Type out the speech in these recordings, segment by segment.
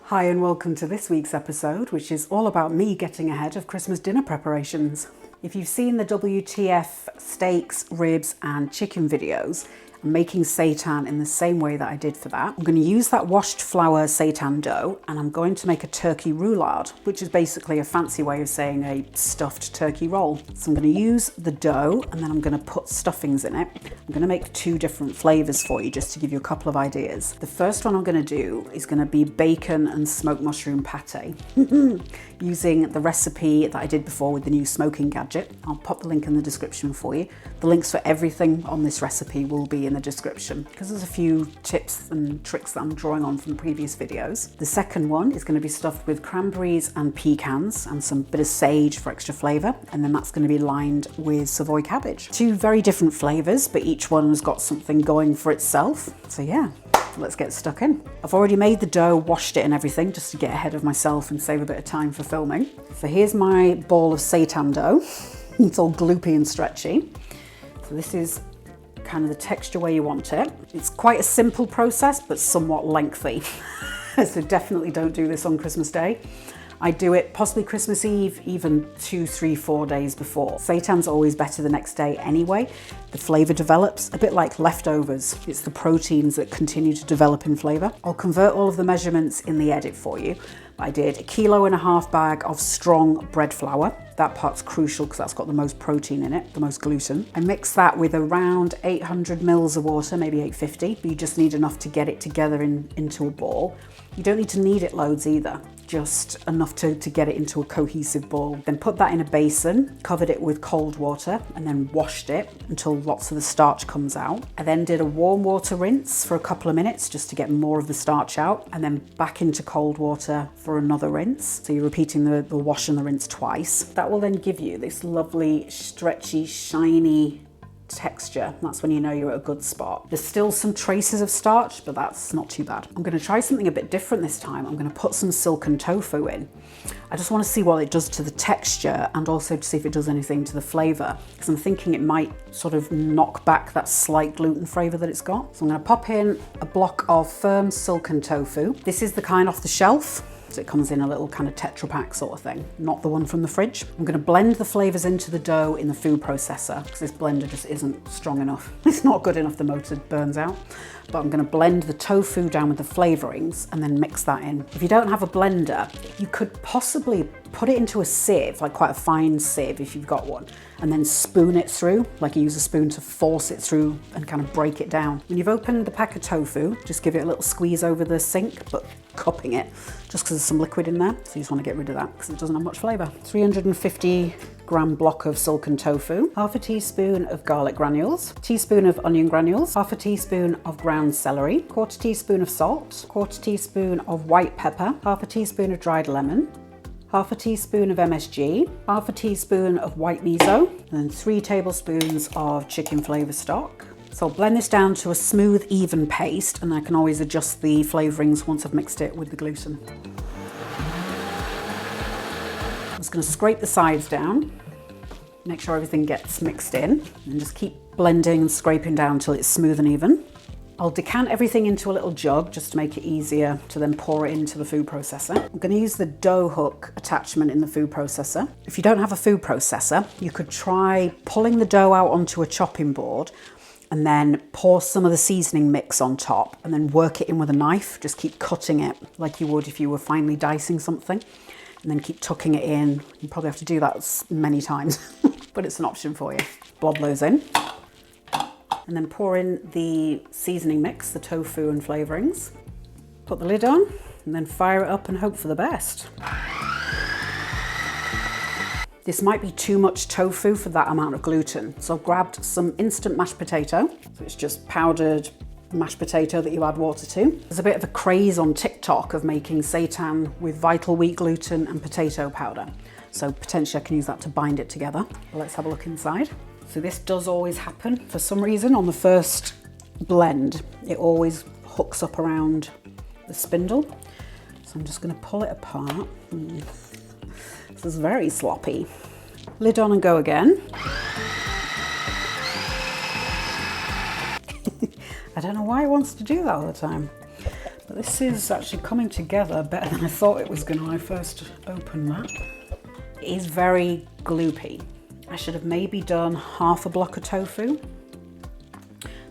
Hi and welcome to this week's episode, which is all about me getting ahead of Christmas dinner preparations. If you've seen the WtF steaks, ribs and chicken videos, I'm making seitan in the same way that I did for that. I'm going to use that washed flour seitan dough and I'm going to make a turkey roulade, which is basically a fancy way of saying a stuffed turkey roll. So I'm going to use the dough and then I'm going to put stuffings in it. I'm going to make two different flavours for you just to give you a couple of ideas. The first one I'm going to do is going to be bacon and smoked mushroom pate using the recipe that I did before with the new smoking gadget. I'll pop the link in the description for you. The links for everything on this recipe will be in the description because there's a few tips and tricks that I'm drawing on from previous videos. The second one is going to be stuffed with cranberries and pecans and some bit of sage for extra flavour, and then that's going to be lined with savoy cabbage. Two very different flavours, but each one has got something going for itself. So yeah, let's get stuck in. I've already made the dough, washed it and everything just to get ahead of myself and save a bit of time for filming. So here's my ball of seitan dough. It's all gloopy and stretchy. So this is kind of the texture where you want it. It's quite a simple process, but somewhat lengthy. So definitely don't do this on Christmas Day. I do it possibly Christmas Eve, even 2, 3, 4 days before. Seitan's always better the next day anyway. The flavour develops a bit like leftovers. It's the proteins that continue to develop in flavour. I'll convert all of the measurements in the edit for you. I did 1.5 kilo bag of strong bread flour. That part's crucial because that's got the most protein in it, the most gluten. I mix that with around 800 mils of water, maybe 850, but you just need enough to get it together into a ball. You don't need to knead it loads either, just enough to get it into a cohesive ball. Then put that in a basin, covered it with cold water, and then washed it until lots of the starch comes out. I then did a warm water rinse for a couple of minutes just to get more of the starch out, and then back into cold water for another rinse. So you're repeating the wash and the rinse twice. That will then give you this lovely, stretchy, shiny texture. That's when you know you're at a good spot. There's still some traces of starch, but that's not too bad. I'm going to try something a bit different this time. I'm going to put some silken tofu in. I just want to see what it does to the texture and also to see if it does anything to the flavour, because I'm thinking it might sort of knock back that slight gluten flavour that it's got. So I'm going to pop in a block of firm silken tofu. This is the kind off the shelf. So it comes in a little kind of Tetra Pak sort of thing, not the one from the fridge. I'm going to blend the flavours into the dough in the food processor because this blender just isn't strong enough. It's not good enough, the motor burns out. But I'm going to blend the tofu down with the flavourings and then mix that in. If you don't have a blender, you could possibly put it into a sieve, like quite a fine sieve if you've got one, and then spoon it through, like you use a spoon to force it through and kind of break it down. When you've opened the pack of tofu, just give it a little squeeze over the sink, but cupping it, just because there's some liquid in there. So you just want to get rid of that because it doesn't have much flavour. 350 gram block of silken tofu, half a teaspoon of garlic granules, teaspoon of onion granules, half a teaspoon of ground celery, quarter teaspoon of salt, quarter teaspoon of white pepper, half a teaspoon of dried lemon, half a teaspoon of MSG, half a teaspoon of white miso, and then 3 tablespoons of chicken flavour stock. So I'll blend this down to a smooth, even paste, and I can always adjust the flavourings once I've mixed it with the gluten. I'm just going to scrape the sides down, make sure everything gets mixed in, and just keep blending and scraping down until it's smooth and even. I'll decant everything into a little jug just to make it easier to then pour it into the food processor. I'm going to use the dough hook attachment in the food processor. If you don't have a food processor, you could try pulling the dough out onto a chopping board and then pour some of the seasoning mix on top and then work it in with a knife. Just keep cutting it like you would if you were finely dicing something, and then keep tucking it in. You probably have to do that many times, but it's an option for you. Blob those in. And then pour in the seasoning mix, the tofu and flavourings. Put the lid on and then fire it up and hope for the best. This might be too much tofu for that amount of gluten. So I've grabbed some instant mashed potato. So it's just powdered mashed potato that you add water to. There's a bit of a craze on TikTok of making seitan with vital wheat gluten and potato powder. So potentially I can use that to bind it together. Let's have a look inside. So this does always happen. For some reason on the first blend, it always hooks up around the spindle. So I'm just going to pull it apart. This is very sloppy. Lid on and go again. I don't know why it wants to do that all the time. But this is actually coming together better than I thought it was going to when I first opened that. It is very gloopy. I should have maybe done half a block of tofu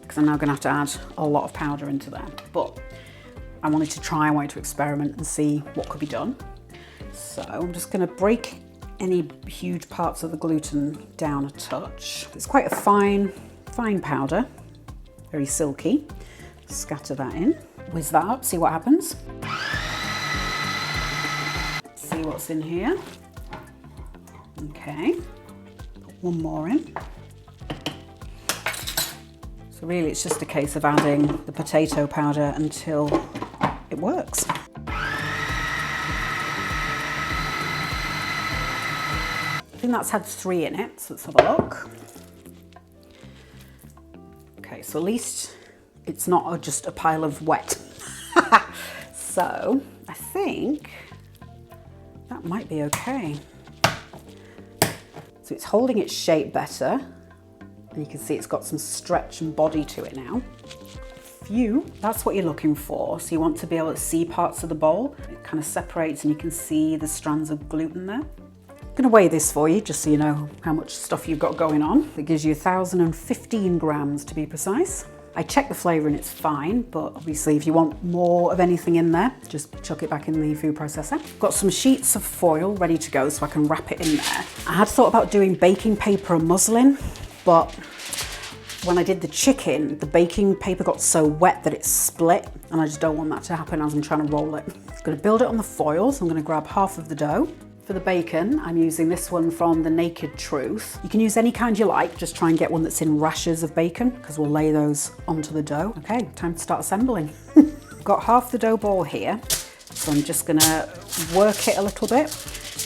because I'm now going to have to add a lot of powder into there. But I wanted to experiment and see what could be done. So I'm just going to break any huge parts of the gluten down a touch. It's quite a fine powder, very silky. Scatter that in, whiz that up, see what happens. See what's in here. Okay, put one more in. So really it's just a case of adding the potato powder until it works. I think that's had 3 in it, so let's have a look. Okay, so at least it's not just a pile of wet. So I think that might be okay. So it's holding its shape better. And you can see it's got some stretch and body to it now. Phew, that's what you're looking for. So you want to be able to see parts of the bowl. It kind of separates and you can see the strands of gluten there. I'm going to weigh this for you just so you know how much stuff you've got going on. It gives you 1,015 grams to be precise. I checked the flavour and it's fine, but obviously if you want more of anything in there, just chuck it back in the food processor. Got some sheets of foil ready to go so I can wrap it in there. I had thought about doing baking paper and muslin, but when I did the chicken, the baking paper got so wet that it split, and I just don't want that to happen as I'm trying to roll it. I'm going to build it on the foil, so I'm going to grab half of the dough. For the bacon, I'm using this one from The Naked Truth. You can use any kind you like, just try and get one that's in rashers of bacon, because we'll lay those onto the dough. Okay, time to start assembling. Got half the dough ball here, so I'm just gonna work it a little bit,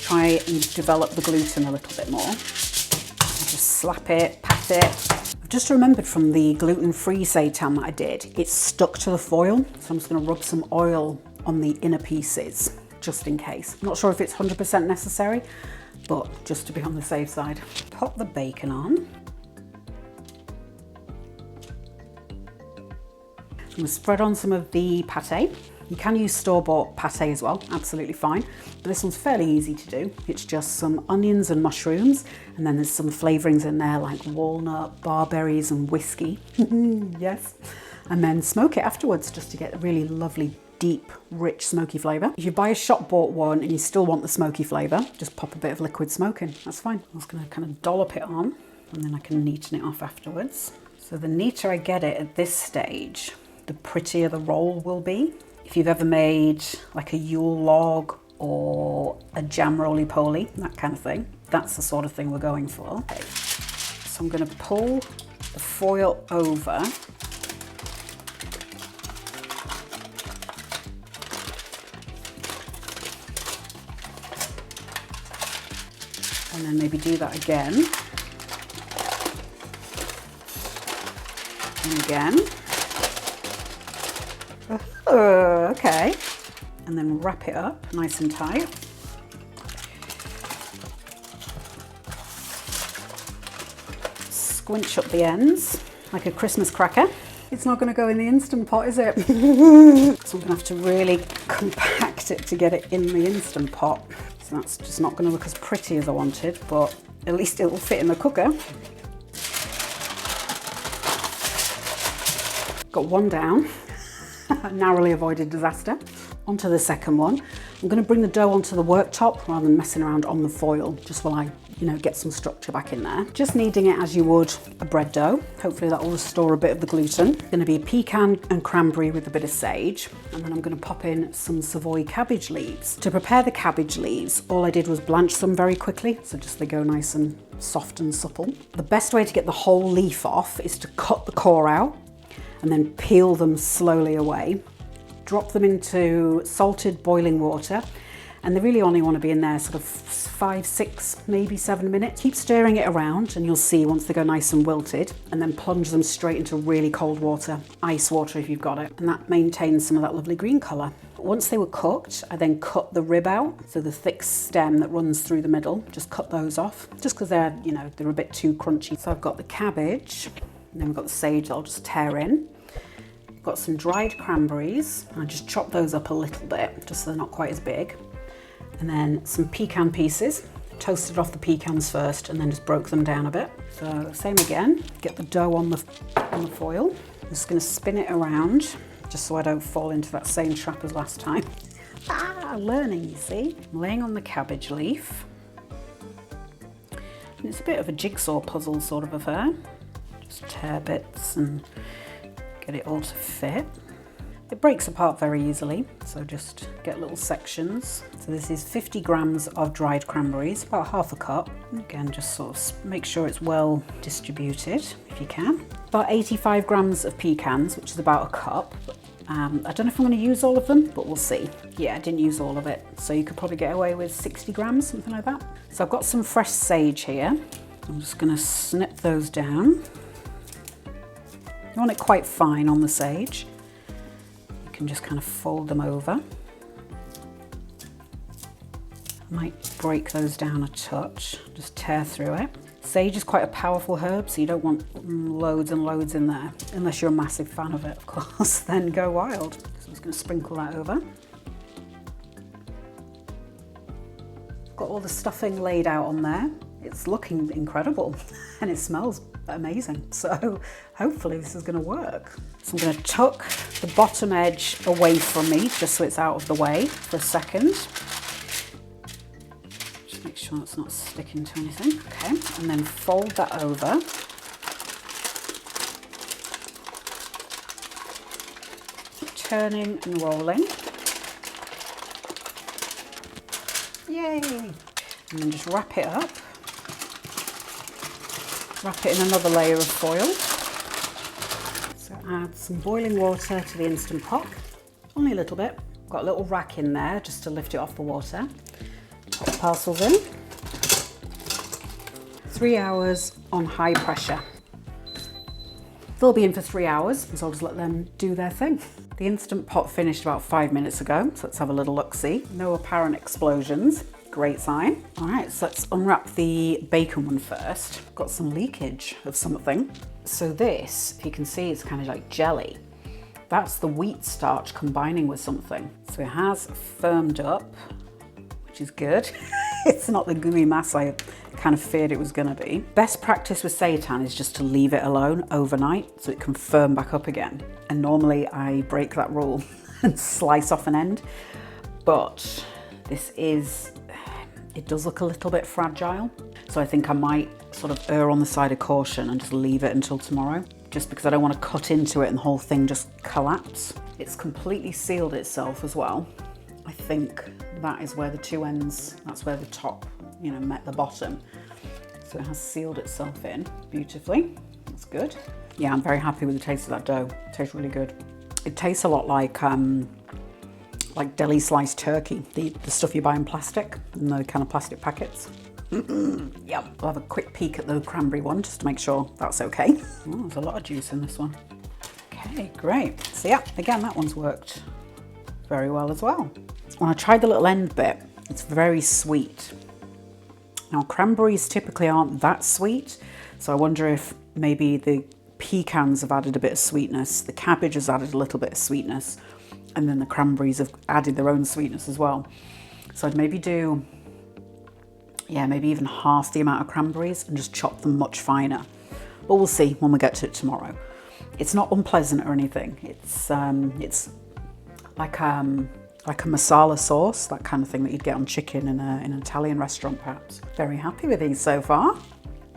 try and develop the gluten a little bit more. Just slap it, pat it. I've just remembered from the gluten-free seitan that I did, it's stuck to the foil, so I'm just gonna rub some oil on the inner pieces, just in case. I'm not sure if it's 100% necessary, but just to be on the safe side. Pop the bacon on. I'm going to spread on some of the pate. You can use store-bought pate as well, absolutely fine. But this one's fairly easy to do. It's just some onions and mushrooms, and then there's some flavourings in there like walnut, barberries and whiskey. Yes. And then smoke it afterwards just to get a really lovely deep, rich, smoky flavour. If you buy a shop-bought one and you still want the smoky flavour, just pop a bit of liquid smoke in, that's fine. I'm just going to kind of dollop it on and then I can neaten it off afterwards. So the neater I get it at this stage, the prettier the roll will be. If you've ever made like a Yule log or a jam roly-poly, that kind of thing, that's the sort of thing we're going for. Okay. So I'm going to pull the foil over. And then maybe do that again. And again. Okay. And then wrap it up nice and tight. Squinch up the ends like a Christmas cracker. It's not going to go in the Instant Pot, is it? So I'm going to have to really compact it to get it in the Instant Pot. So that's just not going to look as pretty as I wanted, but at least it will fit in the cooker. Got one down. Narrowly avoided disaster. Onto the second one. I'm going to bring the dough onto the worktop rather than messing around on the foil, just while I, get some structure back in there. Just kneading it as you would a bread dough. Hopefully that will restore a bit of the gluten. It's going to be pecan and cranberry with a bit of sage. And then I'm going to pop in some savoy cabbage leaves. To prepare the cabbage leaves, all I did was blanch them very quickly, so just they go nice and soft and supple. The best way to get the whole leaf off is to cut the core out and then peel them slowly away. Drop them into salted boiling water, and they really only want to be in there sort of 5, 6, maybe 7 minutes. Keep stirring it around and you'll see once they go nice and wilted, and then plunge them straight into really cold water, ice water if you've got it, and that maintains some of that lovely green colour. Once they were cooked, I then cut the rib out, so the thick stem that runs through the middle, just cut those off, just because they're, they're a bit too crunchy. So I've got the cabbage, and then we've got the sage that I'll just tear in. Got some dried cranberries. I just chopped those up a little bit, just so they're not quite as big. And then some pecan pieces. Toasted off the pecans first and then just broke them down a bit. So same again, get the dough on the foil. I'm just gonna spin it around just so I don't fall into that same trap as last time. Learning, you see. I'm laying on the cabbage leaf. And it's a bit of a jigsaw puzzle sort of affair. Just tear bits and get it all to fit. It breaks apart very easily, so just get little sections. So this is 50 grams of dried cranberries, about half a cup. Again, just sort of make sure it's well distributed if you can. About 85 grams of pecans, which is about a cup. I don't know if I'm going to use all of them, but we'll see. Yeah, I didn't use all of it, so you could probably get away with 60 grams, something like that. So I've got some fresh sage here. I'm just going to snip those down. You want it quite fine on the sage. You can just kind of fold them over. I might break those down a touch, just tear through it. Sage is quite a powerful herb, so you don't want loads and loads in there, unless you're a massive fan of it, of course, then go wild. So I'm just going to sprinkle that over. Got all the stuffing laid out on there. It's looking incredible and it smells amazing, so hopefully this is going to work. So I'm going to tuck the bottom edge away from me, just so it's out of the way for a second. Make sure it's not sticking to anything. Okay, and then fold that over. Turning and rolling. Yay! And then just wrap it up. Wrap it in another layer of foil. So add some boiling water to the Instant Pot. Only a little bit. Got a little rack in there just to lift it off the water. Put the parcels in. 3 hours on high pressure. They'll be in for 3 hours, so I'll just let them do their thing. The Instant Pot finished about 5 minutes ago, so let's have a little look-see. No apparent explosions, great sign. All right, so let's unwrap the bacon one first. Got some leakage of something. So this, if you can see, it's kind of like jelly. That's the wheat starch combining with something. So it has firmed up, which is good. It's not the gooey mass I kind of feared it was going to be. Best practice with seitan is just to leave it alone overnight so it can firm back up again. And normally I break that rule and slice off an end, but this is, it does look a little bit fragile. So I think I might sort of err on the side of caution and just leave it until tomorrow, just because I don't want to cut into it and the whole thing just collapse. It's completely sealed itself as well. I think that is where the two ends, that's where the top, you know, met the bottom. So it has sealed itself in beautifully. That's good. Yeah, I'm very happy with the taste of that dough. It tastes really good. It tastes a lot like deli sliced turkey, the stuff you buy in plastic, in the kind of plastic packets. Yeah, I'll have a quick peek at the cranberry one just to make sure that's okay. Oh, there's a lot of juice in this one. Okay, great. So yeah, again, that one's worked very well as well. When I tried the little end bit, it's very sweet. Now, cranberries typically aren't that sweet, so I wonder if maybe the pecans have added a bit of sweetness, the cabbage has added a little bit of sweetness, and then the cranberries have added their own sweetness as well. So I'd maybe do, yeah, maybe even half the amount of cranberries and just chop them much finer. But we'll see when we get to it tomorrow. It's not unpleasant or anything. It's like a masala sauce, that kind of thing that you'd get on chicken in an Italian restaurant perhaps. Very happy with these so far.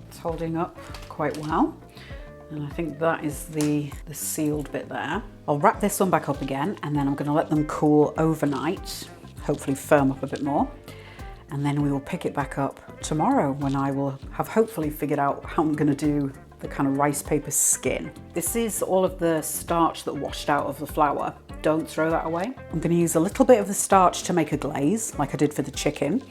It's holding up quite well. And I think that is the sealed bit there. I'll wrap this one back up again and then I'm going to let them cool overnight, hopefully firm up a bit more. And then we will pick it back up tomorrow when I will have hopefully figured out how I'm going to do the kind of rice paper skin. This is all of the starch that washed out of the flour. Don't throw that away. I'm going to use a little bit of the starch to make a glaze like I did for the chicken.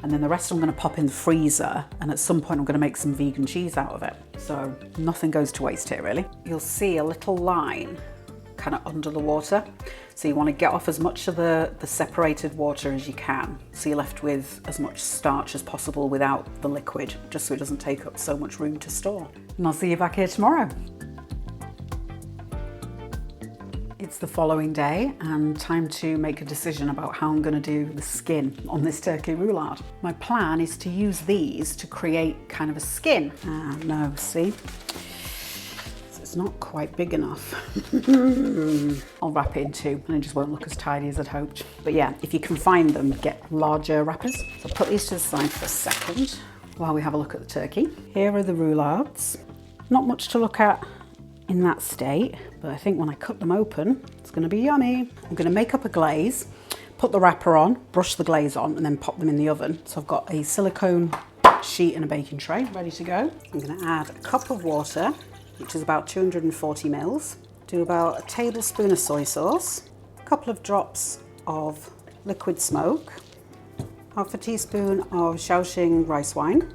And then the rest I'm going to pop in the freezer, and at some point I'm going to make some vegan cheese out of it. So nothing goes to waste here really. You'll see a little line kind of under the water. So you want to get off as much of the separated water as you can. So you're left with as much starch as possible without the liquid, just so it doesn't take up so much room to store. And I'll see you back here tomorrow. It's the following day and time to make a decision about how I'm going to do the skin on this turkey roulade. My plan is to use these to create kind of a skin. No, see? It's not quite big enough. I'll wrap it in two and it just won't look as tidy as I'd hoped. But yeah, if you can find them, get larger wrappers. So I'll put these to the side for a second while we have a look at the turkey. Here are the roulades. Not much to look at in that state, but I think when I cut them open, it's going to be yummy. I'm going to make up a glaze, put the wrapper on, brush the glaze on, and then pop them in the oven. So I've got a silicone sheet and a baking tray ready to go. I'm going to add a cup of water, which is about 240 mils. Do about a tablespoon of soy sauce, a couple of drops of liquid smoke, half a teaspoon of Shaoxing rice wine.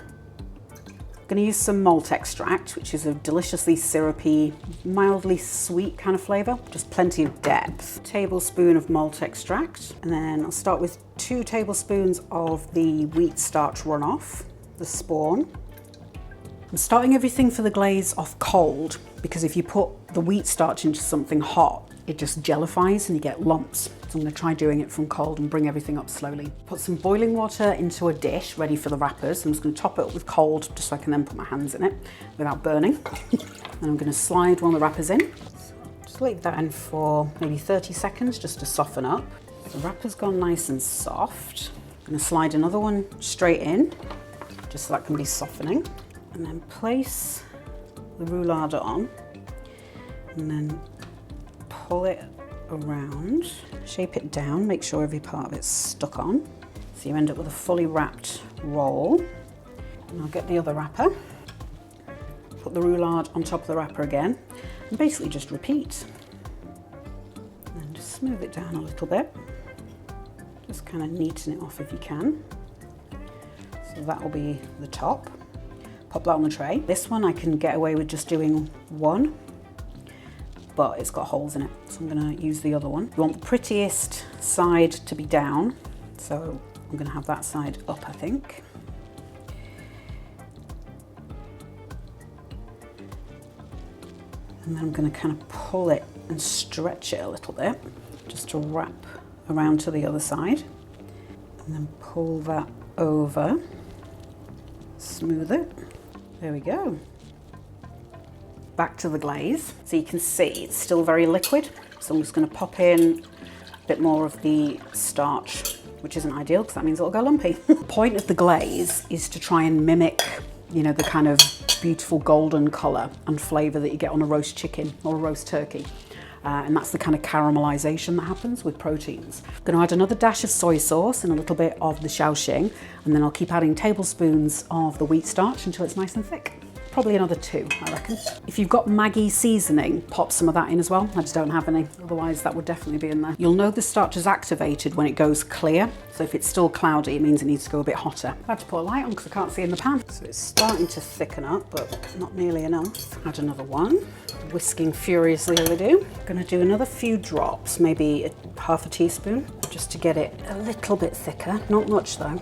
I'm going to use some malt extract, which is a deliciously syrupy, mildly sweet kind of flavour, just plenty of depth. A tablespoon of malt extract, and then I'll start with 2 tablespoons of the wheat starch runoff, the spawn. I'm starting everything for the glaze off cold, because if you put the wheat starch into something hot, it just jellifies and you get lumps. So I'm going to try doing it from cold and bring everything up slowly. Put some boiling water into a dish ready for the wrappers. I'm just going to top it up with cold just so I can then put my hands in it without burning. And I'm going to slide one of the wrappers in. So just leave that in for maybe 30 seconds just to soften up. The wrapper's gone nice and soft. I'm going to slide another one straight in just so that can be softening. And then place the roulade on and then pull it around, shape it down, make sure every part of it's stuck on. So you end up with a fully wrapped roll. And I'll get the other wrapper, put the roulade on top of the wrapper again, and basically just repeat. And just smooth it down a little bit. Just kind of neaten it off if you can. So that will be the top. Pop that on the tray. This one I can get away with just doing one, but it's got holes in it, so I'm going to use the other one. You want the prettiest side to be down, so I'm going to have that side up, I think. And then I'm going to kind of pull it and stretch it a little bit, just to wrap around to the other side. And then pull that over, smooth it. There we go. Back to the glaze. So you can see it's still very liquid. So I'm just going to pop in a bit more of the starch, which isn't ideal because that means it'll go lumpy. The point of the glaze is to try and mimic, you know, the kind of beautiful golden colour and flavour that you get on a roast chicken or a roast turkey. And that's the kind of caramelisation that happens with proteins. I'm going to add another dash of soy sauce and a little bit of the Shaoxing, and then I'll keep adding tablespoons of the wheat starch until it's nice and thick. Probably another 2, I reckon. If you've got Maggi seasoning, pop some of that in as well. I just don't have any, otherwise that would definitely be in there. You'll know the starch is activated when it goes clear. So if it's still cloudy, it means it needs to go a bit hotter. I had to put a light on because I can't see in the pan. So it's starting to thicken up, but not nearly enough. Add another one. Whisking furiously as I do. I'm gonna do another few drops, maybe half a teaspoon, just to get it a little bit thicker. Not much though.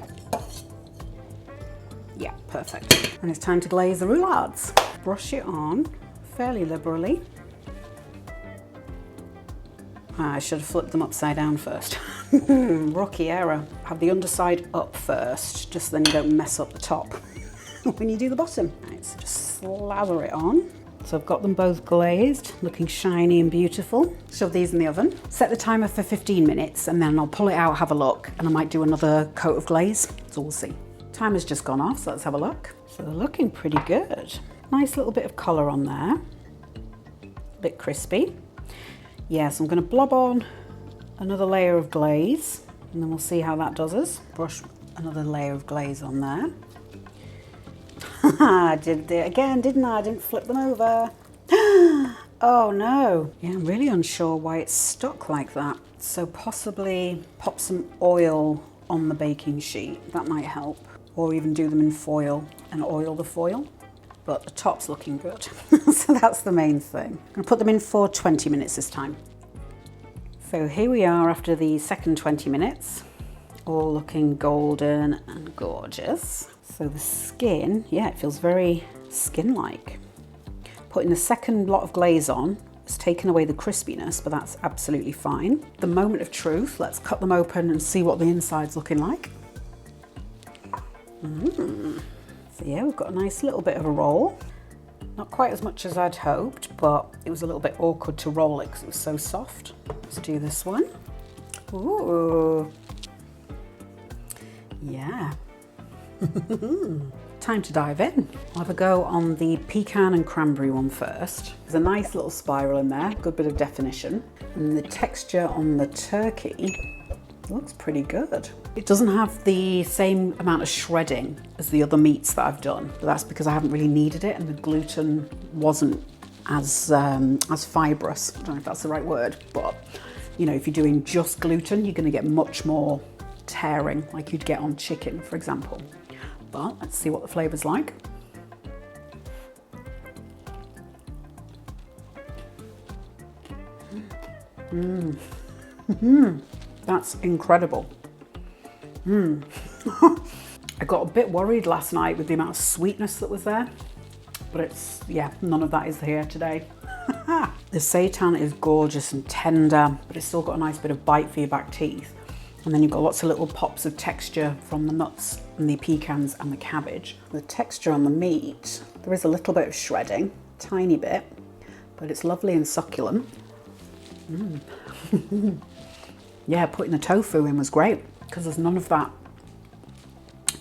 Yeah, perfect. And it's time to glaze the roulades. Brush it on fairly liberally. I should have flipped them upside down first. Rookie error. Have the underside up first, just so then you don't mess up the top when you do the bottom. Right, so just slather it on. So I've got them both glazed, looking shiny and beautiful. Shove these in the oven. Set the timer for 15 minutes and then I'll pull it out, have a look, and I might do another coat of glaze, so we'll see. Timer's just gone off, so let's have a look. So they're looking pretty good. Nice little bit of colour on there. A bit crispy. Yeah, so I'm going to blob on another layer of glaze and then we'll see how that does us. Brush another layer of glaze on there. I did it again, didn't I? I didn't flip them over. Oh no. Yeah, I'm really unsure why it's stuck like that. So possibly pop some oil on the baking sheet. That might help. Or even do them in foil and oil the foil. But the top's looking good. So that's the main thing. I'm going to put them in for 20 minutes this time. So here we are after the second 20 minutes. All looking golden and gorgeous. So the skin, yeah, it feels very skin-like. Putting the second lot of glaze on It's taken away the crispiness, but that's absolutely fine. The moment of truth, let's cut them open and see what the inside's looking like. So yeah, we've got a nice little bit of a roll. Not quite as much as I'd hoped, but it was a little bit awkward to roll it because it was so soft. Let's do this one. Ooh. Yeah. Time to dive in. I'll have a go on the pecan and cranberry one first. There's a nice little spiral in there, good bit of definition. And the texture on the turkey looks pretty good. It doesn't have the same amount of shredding as the other meats that I've done, but that's because I haven't really needed it and the gluten wasn't as fibrous. I don't know if that's the right word, but you know, if you're doing just gluten, you're gonna get much more tearing like you'd get on chicken, for example. But let's see what the flavour's like. That's incredible. I got a bit worried last night with the amount of sweetness that was there, but it's, yeah, none of that is here today. The seitan is gorgeous and tender, but it's still got a nice bit of bite for your back teeth. And then you've got lots of little pops of texture from the nuts and the pecans and the cabbage. The texture on the meat, there is a little bit of shredding, tiny bit, but it's lovely and succulent. Yeah, putting the tofu in was great because there's none of that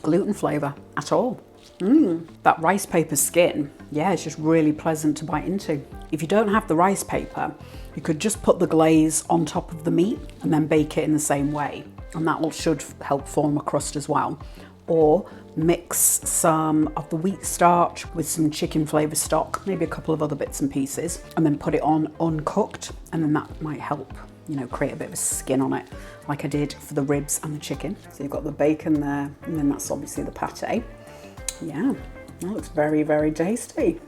gluten flavour at all. That rice paper skin, yeah, it's just really pleasant to bite into. If you don't have the rice paper, you could just put the glaze on top of the meat and then bake it in the same way. And that should help form a crust as well. Or mix some of the wheat starch with some chicken flavour stock, maybe a couple of other bits and pieces, and then put it on uncooked. And then that might help, you know, create a bit of a skin on it, like I did for the ribs and the chicken. So you've got the bacon there, and then that's obviously the pate. Yeah, that looks very, very tasty.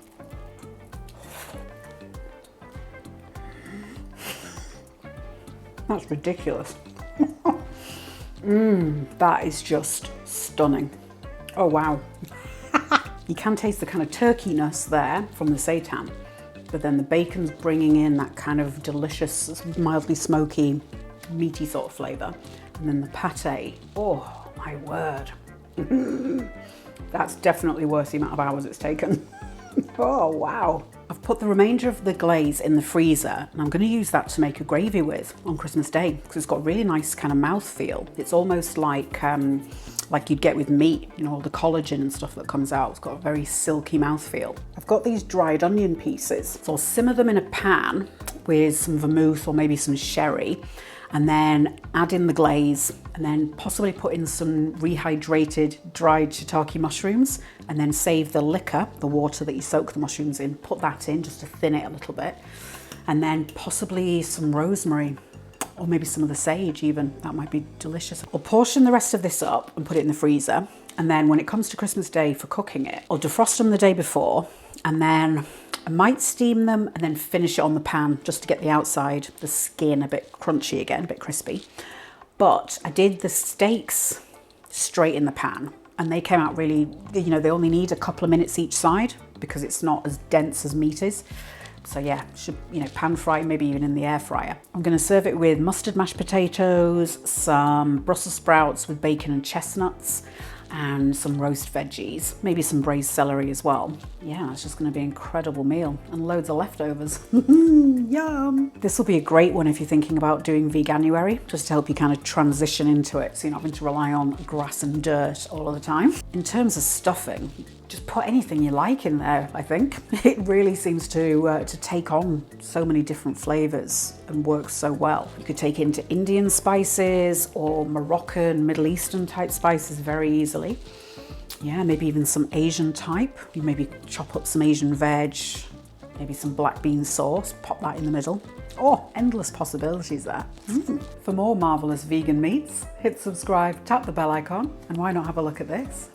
That's ridiculous. That is just stunning. Oh wow. You can taste the kind of turkeyness there from the seitan, but then the bacon's bringing in that kind of delicious, mildly smoky, meaty sort of flavour. And then the pate, oh my word. That's definitely worth the amount of hours it's taken. Oh wow. I've put the remainder of the glaze in the freezer and I'm going to use that to make a gravy with on Christmas Day because it's got a really nice kind of mouthfeel. It's almost like you'd get with meat, you know, all the collagen and stuff that comes out. It's got a very silky mouthfeel. I've got these dried onion pieces, so I'll simmer them in a pan with some vermouth or maybe some sherry, and then add in the glaze, and then possibly put in some rehydrated dried shiitake mushrooms, and then save the liquor, the water that you soak the mushrooms in, put that in just to thin it a little bit, and then possibly some rosemary, or maybe some of the sage even. That might be delicious. I'll portion the rest of this up and put it in the freezer, and then when it comes to Christmas Day for cooking it, I'll defrost them the day before, and then I might steam them and then finish it on the pan just to get the outside, the skin a bit crunchy again, a bit crispy. But I did the steaks straight in the pan and they came out really, you know, they only need a couple of minutes each side because it's not as dense as meat is. So yeah, should, you know, pan fry, maybe even in the air fryer. I'm going to serve it with mustard mashed potatoes, some Brussels sprouts with bacon and chestnuts, and some roast veggies, maybe some braised celery as well. Yeah, it's just going to be an incredible meal and loads of leftovers. Yum! This will be a great one if you're thinking about doing veganuary, just to help you kind of transition into it so you're not having to rely on grass and dirt all of the time. In terms of stuffing, just put anything you like in there, I think. It really seems to take on so many different flavours and works so well. You could take it into Indian spices or Moroccan, Middle Eastern type spices very easily. Yeah, maybe even some Asian type. You maybe chop up some Asian veg, maybe some black bean sauce, pop that in the middle. Oh, endless possibilities there. For more marvellous vegan meats, hit subscribe, tap the bell icon, and why not have a look at this?